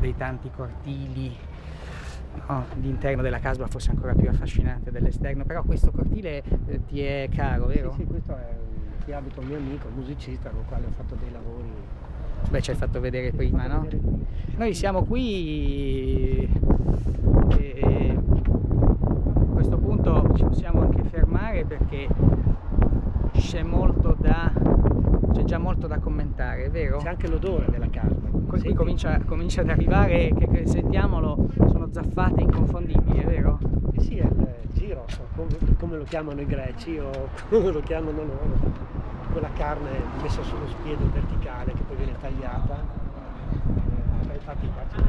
dei tanti cortili, no, l'interno della casa fosse ancora più affascinante dell'esterno, però questo cortile ti è caro, vero? Sì, questo è qui abita un mio amico, un musicista, con il quale ho fatto dei lavori. Beh, ci hai fatto vedere prima, no? Noi siamo qui e a questo punto ci possiamo anche fermare perché c'è già molto da commentare, vero? C'è anche l'odore della casa. Qui comincia ad arrivare, che sentiamolo, sono zaffate inconfondibili, vero? Sì, è il gyros, come lo chiamano i greci o come lo chiamano loro. Quella carne messa sullo spiedo verticale che poi viene tagliata. Infatti qua c'è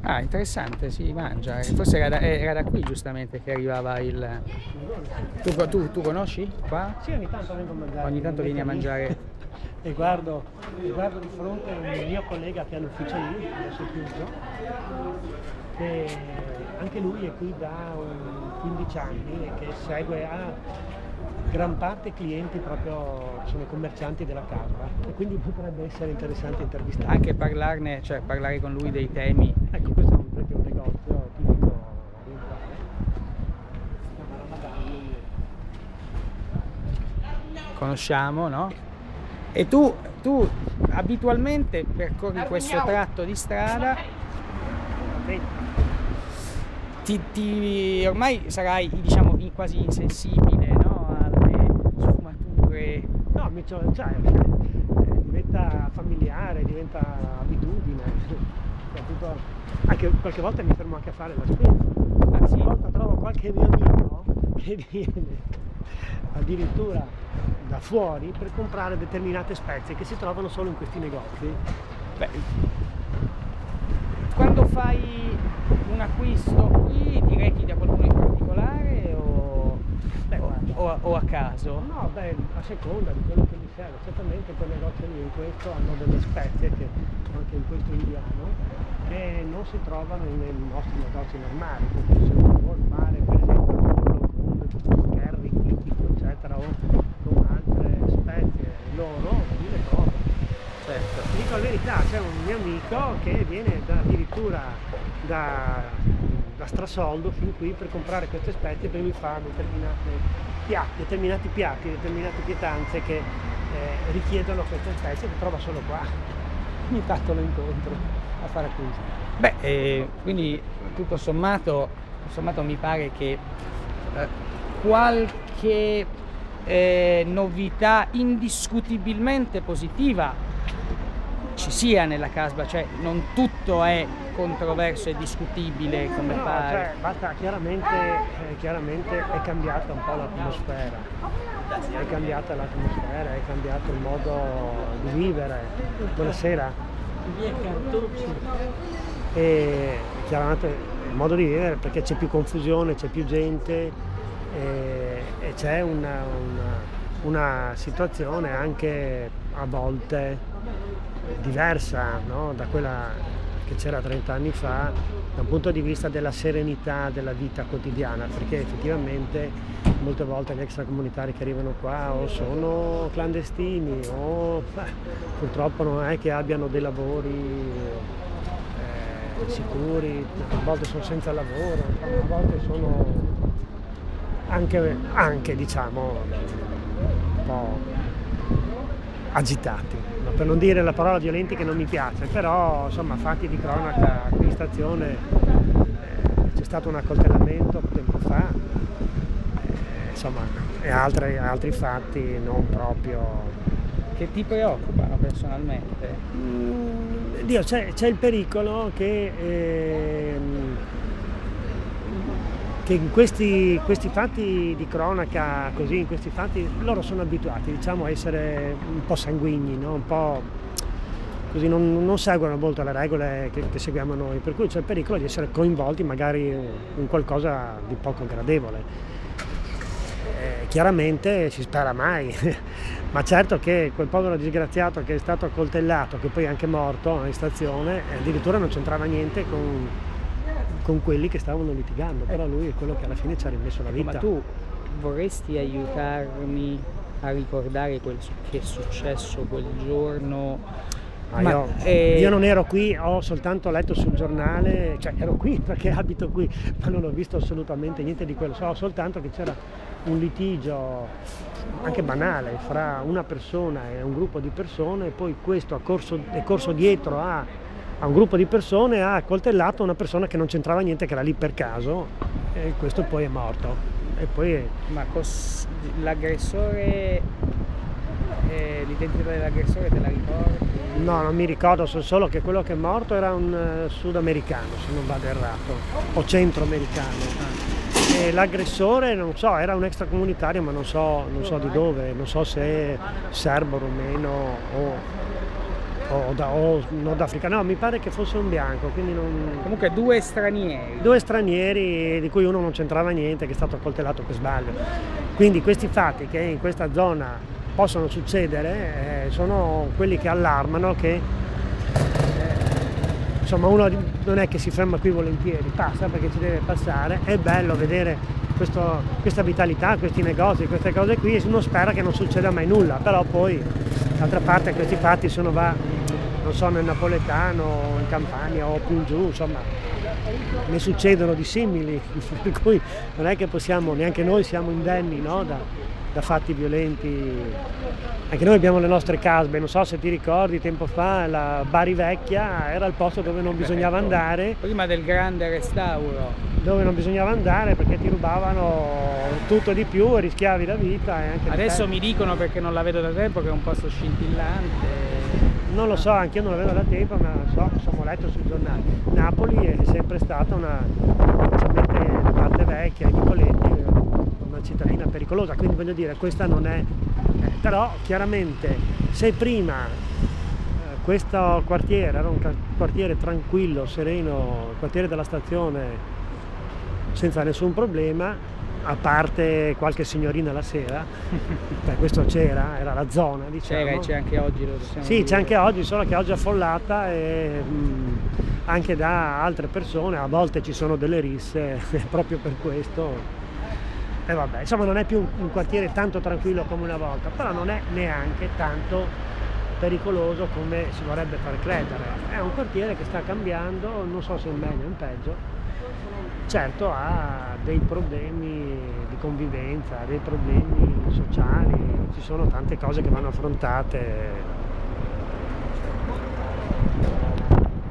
Ah, interessante, si mangia. Forse era da qui giustamente che arrivava il... Tu conosci qua? Sì, ogni tanto vengo a mangiare. Ogni tanto vieni a mangiare. E guardo di fronte un mio collega che ha l'ufficio lì, adesso è chiuso, che anche lui è qui da 15 anni e che segue gran parte clienti proprio sono commercianti della casa e quindi potrebbe essere interessante intervistare. Anche parlarne, cioè parlare con lui dei temi. Ecco, questo è proprio un negozio tipico conosciamo, no? E tu abitualmente percorri questo tratto di strada, ormai sarai, diciamo, quasi insensibile, no? Alle sfumature. No, cioè, diventa familiare, diventa abitudine. Anche qualche volta mi fermo anche a fare la spesa. Qualche volta trovo qualche mio amico che viene addirittura da fuori per comprare determinate spezie che si trovano solo in questi negozi. Beh, quando fai un acquisto qui ti rechi da qualcuno in particolare o a caso? No, a seconda di quello che mi serve. Certamente quel negozio lì in questo hanno delle spezie che anche in questo indiano che non si trovano nei nostri negozi normali, quindi se uno vuole fare per esempio con curry tipico eccetera o con altre spezie loro li le trova. Certo. Ti dico la verità, c'è un mio amico che viene addirittura da Strasoldo fin qui per comprare queste spezie per mi fare determinati piatti, determinate pietanze che richiedono queste spezie che trova solo qua. Ogni tanto lo incontro a fare acquisti. Beh, quindi tutto sommato mi pare che qualche novità indiscutibilmente positiva ci sia nella Casba, cioè non tutto è controverso e discutibile come pare. Cioè, basta, chiaramente è cambiata un po' l'atmosfera, è cambiata il modo di vivere. Buonasera. E chiaramente il modo di vivere perché c'è più confusione, c'è più gente e c'è una situazione anche a volte diversa, no? Da quella che c'era 30 anni fa dal punto di vista della serenità della vita quotidiana, perché effettivamente molte volte gli extracomunitari che arrivano qua o sono clandestini o purtroppo non è che abbiano dei lavori sicuri, a volte sono senza lavoro, a volte sono anche diciamo un po' agitati, no? Per non dire la parola violenti che non mi piace, però insomma fatti di cronaca qui in stazione, c'è stato un accoltellamento tempo fa, insomma e altri fatti non proprio. Che ti preoccupano personalmente? Dio, c'è il pericolo che in questi fatti di cronaca, così, in questi fatti, loro sono abituati, diciamo, a essere un po' sanguigni, no? Un po' così non seguono molto le regole che seguiamo noi, per cui c'è il pericolo di essere coinvolti magari in qualcosa di poco gradevole. Chiaramente si spera mai, ma certo che quel povero disgraziato che è stato accoltellato, che poi è anche morto in stazione, addirittura non c'entrava niente con quelli che stavano litigando, però lui è quello che alla fine ci ha rimesso la vita. Ma tu vorresti aiutarmi a ricordare quel che è successo quel giorno? Io non ero qui, ho soltanto letto sul giornale, cioè ero qui perché abito qui, ma non ho visto assolutamente niente di quello, so soltanto che c'era un litigio anche banale fra una persona e un gruppo di persone, e poi questo è corso dietro a un gruppo di persone, ha accoltellato una persona che non c'entrava niente, che era lì per caso, e questo poi è morto. E poi Ma l'aggressore, l'identità dell'aggressore te la ricordi? no, non mi ricordo, so solo che quello che è morto era un sudamericano, se non vado errato, o centroamericano. E l'aggressore, non so, era un extracomunitario, ma non so di dove, non so se serbo, rumeno o nordafricano, no, mi pare che fosse un bianco, quindi non... Comunque due stranieri. Due stranieri di cui uno non c'entrava niente, che è stato accoltellato per sbaglio. Quindi questi fatti che in questa zona possono succedere sono quelli che allarmano, che insomma uno non è che si ferma qui volentieri, passa perché ci deve passare. È bello vedere questa vitalità, questi negozi, queste cose qui, e uno spera che non succeda mai nulla, però poi d'altra parte questi fatti sono non so, nel napoletano, in Campania o più in giù, insomma ne succedono di simili, per cui non è che possiamo, neanche noi siamo indenni, no, da fatti violenti. Anche noi abbiamo le nostre casbe, non so se ti ricordi, tempo fa la Bari Vecchia era il posto dove non bisognava andare. Prima del grande restauro. Dove non bisognava andare perché ti rubavano tutto di più e rischiavi la vita. E anche adesso mi dicono, perché non la vedo da tempo, che è un posto scintillante. Non lo so, anch'io non la vedo da tempo, ma so, insomma, ho letto sui giornali. Napoli è sempre stata specialmente la parte vecchia, i vicoletti, una cittadina pericolosa, quindi voglio dire, questa non è... però chiaramente se prima questo quartiere era un quartiere tranquillo, sereno, il quartiere della stazione senza nessun problema, a parte qualche signorina la sera, questo c'era, era la zona, diciamo. C'è anche oggi, lo possiamo Sì, dire. c'è anche oggi, solo che oggi è affollata e anche da altre persone, a volte ci sono delle risse proprio per questo. E vabbè, insomma non è più un quartiere tanto tranquillo come una volta, però non è neanche tanto pericoloso come si vorrebbe far credere. È un quartiere che sta cambiando, non so se in meglio o in peggio. Certo ha dei problemi di convivenza, dei problemi sociali, ci sono tante cose che vanno affrontate